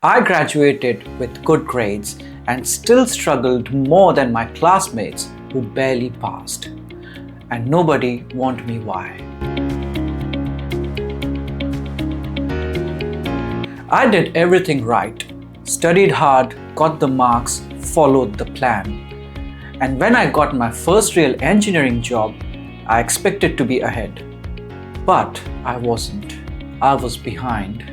I graduated with good grades and still struggled more than my classmates who barely passed. And nobody warned me why. I did everything right, studied hard, got the marks, followed the plan. And when I got my first real engineering job, I expected to be ahead. But I wasn't. I was behind.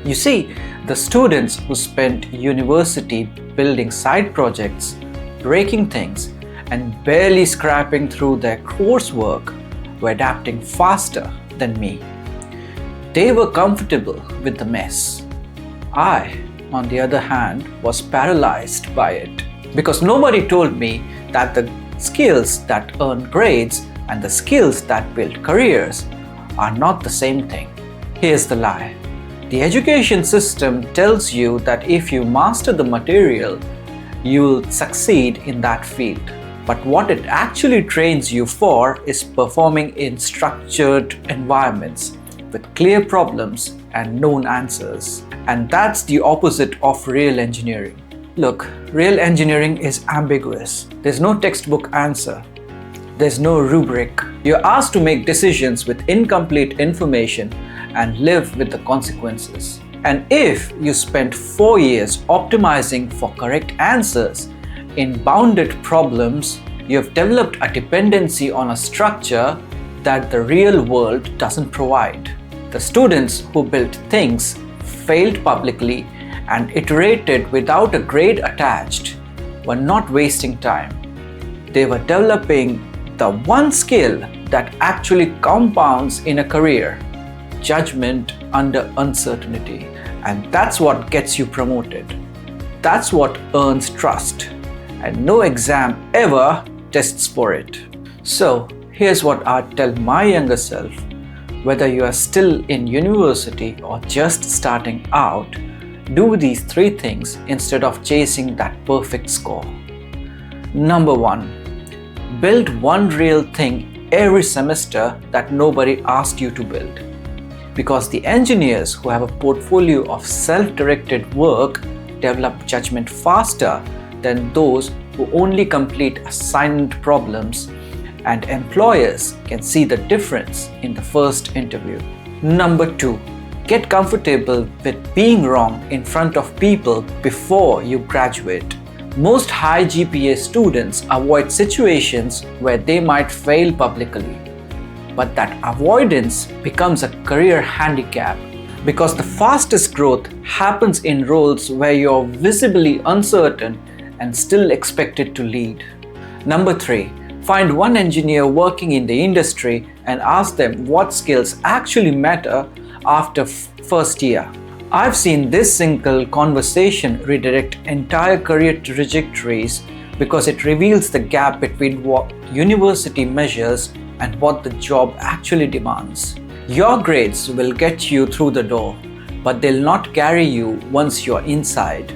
You see, the students who spent university building side projects, breaking things, and barely scrapping through their coursework were adapting faster than me. They were comfortable with the mess. I, on the other hand, was paralyzed by it because nobody told me that the skills that earn grades and the skills that build careers are not the same thing. Here's the lie. The education system tells you that if you master the material, you'll succeed in that field. But what it actually trains you for is performing in structured environments with clear problems and known answers. And that's the opposite of real engineering. Look, real engineering is ambiguous. There's no textbook answer. There's no rubric. You're asked to make decisions with incomplete information and live with the consequences. And if you spent 4 years optimizing for correct answers in bounded problems, you have developed a dependency on a structure that the real world doesn't provide. The students who built things failed publicly and iterated without a grade attached were not wasting time. They were developing the one skill that actually compounds in a career: judgment under uncertainty. And that's what gets you promoted. That's what earns trust. And no exam ever tests for it. So here's what I'd tell my younger self. Whether you are still in university or just starting out, do these 3 things instead of chasing that perfect score. Number 1, build one real thing every semester that nobody asked you to build. Because the engineers who have a portfolio of self-directed work develop judgment faster than those who only complete assigned problems, and employers can see the difference in the first interview. Number 2, get comfortable with being wrong in front of people before you graduate. Most high GPA students avoid situations where they might fail publicly. But that avoidance becomes a career handicap because the fastest growth happens in roles where you're visibly uncertain and still expected to lead. Number 3, find one engineer working in the industry and ask them what skills actually matter after first year. I've seen this single conversation redirect entire career trajectories because it reveals the gap between what university measures and what the job actually demands. Your grades will get you through the door, but they'll not carry you once you're inside.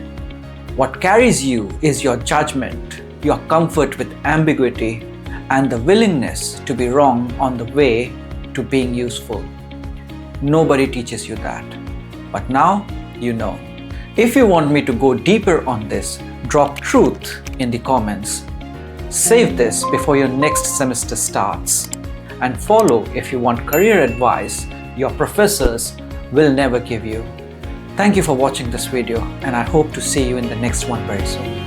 What carries you is your judgment, your comfort with ambiguity, and the willingness to be wrong on the way to being useful. Nobody teaches you that, but now you know. If you want me to go deeper on this, drop truth in the comments. Save this before your next semester starts. And follow if you want career advice your professors will never give you. Thank you for watching this video, and I hope to see you in the next one very soon.